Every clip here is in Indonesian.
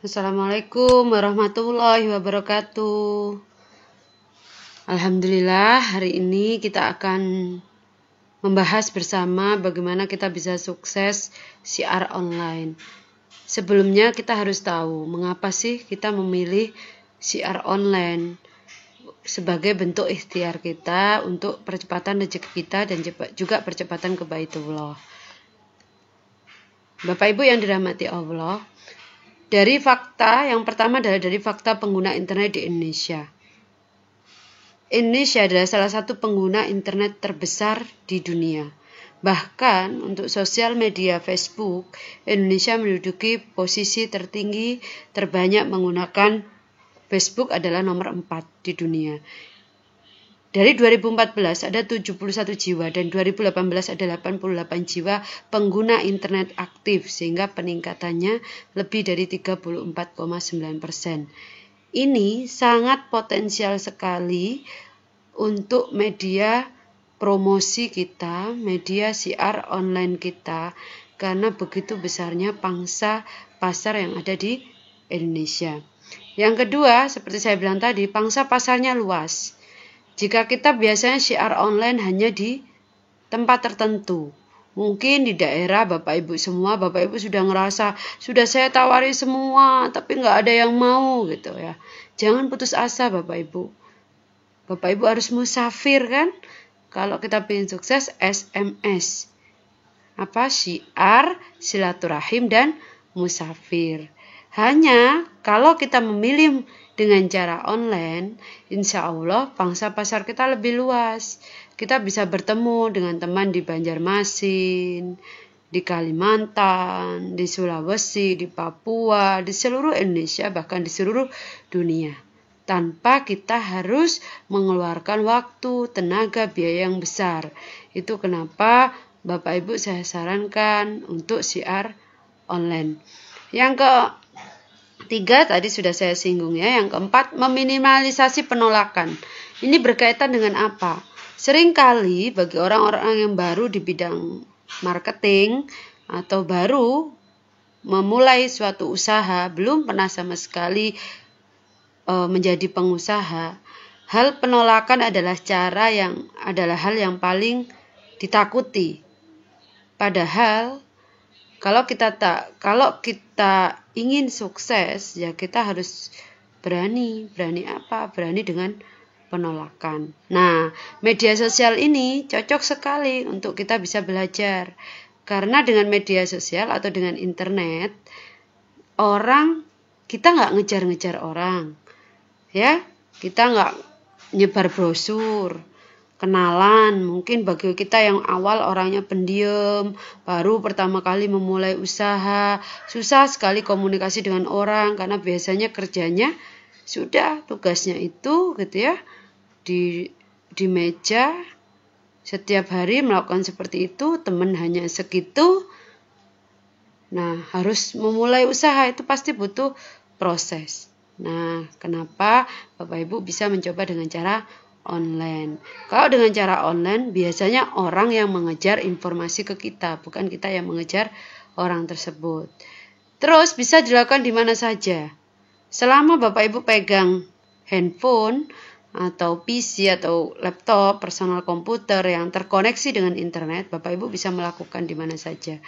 Assalamualaikum warahmatullahi wabarakatuh. Alhamdulillah, hari ini kita akan membahas bersama bagaimana kita bisa sukses syiar online. Sebelumnya kita harus tahu mengapa sih kita memilih syiar online sebagai bentuk ikhtiar kita untuk percepatan rezeki kita dan juga percepatan kebaitullah. Bapak Ibu yang dirahmati Allah, dari fakta, yang pertama adalah dari fakta pengguna internet di Indonesia. Indonesia adalah salah satu pengguna internet terbesar di dunia. Bahkan untuk sosial media Facebook, Indonesia menduduki posisi tertinggi terbanyak menggunakan Facebook adalah nomor 4 di dunia. Dari 2014 ada 71 jiwa dan 2018 ada 88 jiwa pengguna internet aktif sehingga peningkatannya lebih dari 34,9%. Ini sangat potensial sekali untuk media promosi kita, media syiar online kita karena begitu besarnya pangsa pasar yang ada di Indonesia. Yang kedua, seperti saya bilang tadi, pangsa pasarnya luas. Jika kita biasanya syiar online hanya di tempat tertentu, mungkin di daerah Bapak Ibu semua, Bapak Ibu sudah ngerasa, sudah saya tawari semua, tapi nggak ada yang mau gitu ya. Jangan putus asa Bapak Ibu. Bapak Ibu harus musafir kan? Kalau kita ingin sukses, SMS. Syiar, silaturahim, dan musafir. Hanya kalau kita memilih dengan cara online, insya Allah pangsa pasar kita lebih luas. Kita bisa bertemu dengan teman di Banjarmasin, di Kalimantan, di Sulawesi, di Papua, di seluruh Indonesia, bahkan di seluruh dunia. Tanpa kita harus mengeluarkan waktu, tenaga, biaya yang besar. Itu kenapa Bapak Ibu saya sarankan untuk syiar online. Yang ketiga tadi sudah saya singgung ya. Yang keempat, meminimalisasi penolakan. Ini berkaitan dengan apa? Seringkali bagi orang-orang yang baru di bidang marketing atau baru memulai suatu usaha, belum pernah sama sekali menjadi pengusaha, hal penolakan adalah hal yang paling ditakuti. Padahal kalau kita ingin sukses, ya kita harus berani dengan penolakan. Nah, media sosial ini cocok sekali untuk kita bisa belajar. Karena dengan media sosial atau dengan internet, kita nggak ngejar-ngejar orang. Ya, kita nggak nyebar brosur, kenalan. Mungkin bagi kita yang awal orangnya pendiam, baru pertama kali memulai usaha, susah sekali komunikasi dengan orang karena biasanya kerjanya sudah tugasnya itu gitu ya, di meja setiap hari melakukan seperti itu, teman hanya segitu. Nah, harus memulai usaha itu pasti butuh proses. Nah, kenapa Bapak Ibu bisa mencoba dengan cara online? Kalau dengan cara online, biasanya orang yang mengejar informasi ke kita, bukan kita yang mengejar orang tersebut. Terus bisa dilakukan di mana saja. Selama Bapak Ibu pegang handphone atau PC atau laptop, personal komputer yang terkoneksi dengan internet, Bapak Ibu bisa melakukan di mana saja.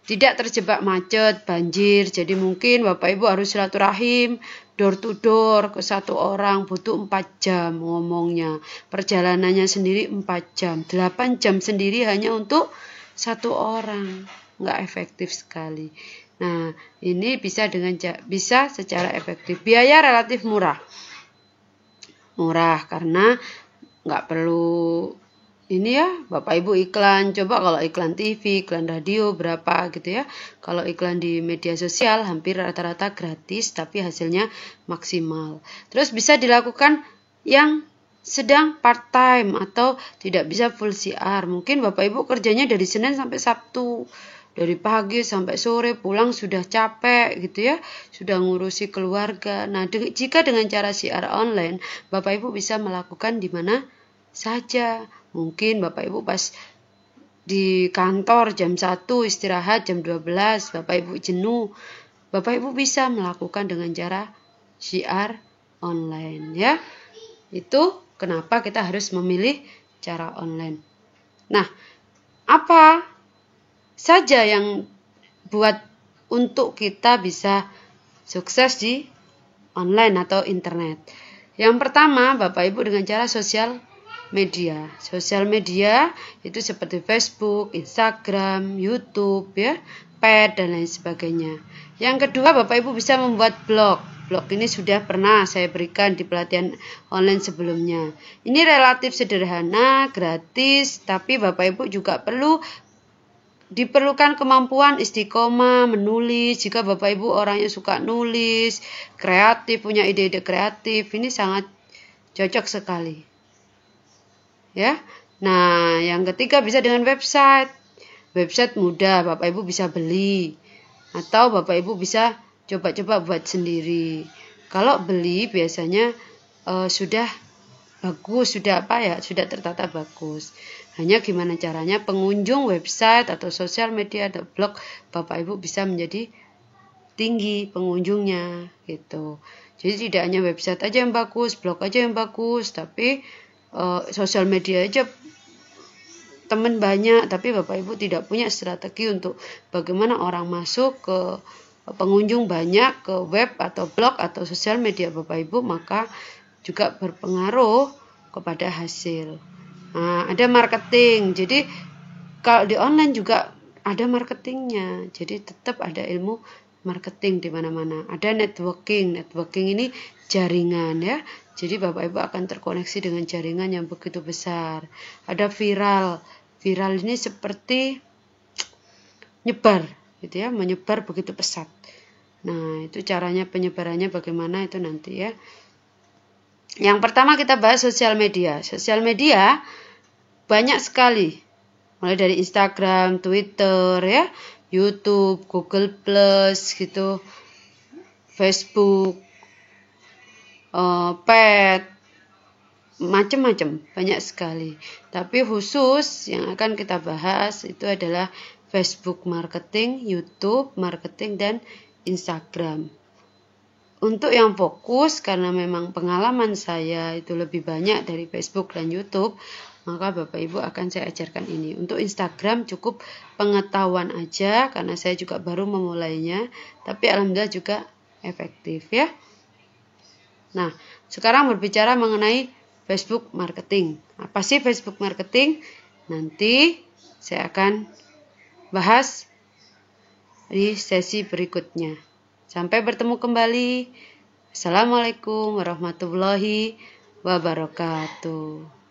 Tidak terjebak macet, banjir, jadi mungkin Bapak Ibu harus silaturahim door to door ke satu orang, butuh 4 jam ngomongnya. Perjalanannya sendiri 4 jam, 8 jam sendiri hanya untuk satu orang. Nggak efektif sekali. Nah, ini bisa secara efektif. Biaya relatif murah. Murah karena nggak perlu ini ya, Bapak Ibu iklan. Coba kalau iklan TV, iklan radio berapa gitu ya. Kalau iklan di media sosial hampir rata-rata gratis tapi hasilnya maksimal. Terus bisa dilakukan yang sedang part time atau tidak bisa full syiar. Mungkin Bapak Ibu kerjanya dari Senin sampai Sabtu. Dari pagi sampai sore, pulang sudah capek gitu ya, sudah ngurusi keluarga. Nah, jika dengan cara syiar online, Bapak Ibu bisa melakukan di mana saja. Mungkin Bapak Ibu pas di kantor jam 1 istirahat jam 12, Bapak Ibu jenuh, Bapak Ibu bisa melakukan dengan cara syiar online ya. Itu kenapa kita harus memilih cara online. Nah, apa saja yang buat untuk kita bisa sukses di online atau internet? Yang pertama, Bapak Ibu dengan cara sosial media. Sosial media itu seperti Facebook, Instagram, YouTube ya, pet dan lain sebagainya. Yang kedua, Bapak Ibu bisa membuat blog. Blog ini sudah pernah saya berikan di pelatihan online sebelumnya. Ini relatif sederhana, gratis, tapi Bapak Ibu juga diperlukan kemampuan istiqomah menulis. Jika Bapak Ibu orangnya suka nulis, kreatif, punya ide-ide kreatif, ini sangat cocok sekali. Ya. Nah, yang ketiga bisa dengan website. Website mudah, Bapak Ibu bisa beli atau Bapak Ibu bisa coba-coba buat sendiri. Kalau beli biasanya sudah bagus, sudah tertata bagus. Hanya gimana caranya pengunjung website atau sosial media atau blog Bapak Ibu bisa menjadi tinggi pengunjungnya gitu. Jadi tidak hanya website aja yang bagus, blog aja yang bagus, tapi sosial media aja teman banyak, tapi Bapak Ibu tidak punya strategi untuk bagaimana orang masuk ke pengunjung banyak ke web atau blog atau sosial media Bapak Ibu, maka juga berpengaruh kepada hasil. Nah, ada marketing. Jadi kalau di online juga ada marketingnya. Jadi tetap ada ilmu marketing di mana-mana. Ada networking. Networking ini jaringan ya. Jadi Bapak Ibu akan terkoneksi dengan jaringan yang begitu besar. Ada viral. Viral ini seperti nyebar gitu ya, menyebar begitu pesat. Nah, itu caranya penyebarannya bagaimana itu nanti ya. Yang pertama kita bahas sosial media. Sosial media banyak sekali. Mulai dari Instagram, Twitter ya, YouTube, Google Plus gitu, Facebook, pet, macam-macam, banyak sekali. Tapi khusus yang akan kita bahas itu adalah Facebook marketing, YouTube marketing, dan Instagram. Untuk yang fokus, karena memang pengalaman saya itu lebih banyak dari Facebook dan YouTube, maka Bapak Ibu akan saya ajarkan ini. Untuk Instagram cukup pengetahuan aja, karena saya juga baru memulainya, tapi alhamdulillah juga efektif ya. Nah, sekarang berbicara mengenai Facebook marketing. Apa sih Facebook marketing? Nanti saya akan bahas di sesi berikutnya. Sampai bertemu kembali. Assalamualaikum warahmatullahi wabarakatuh.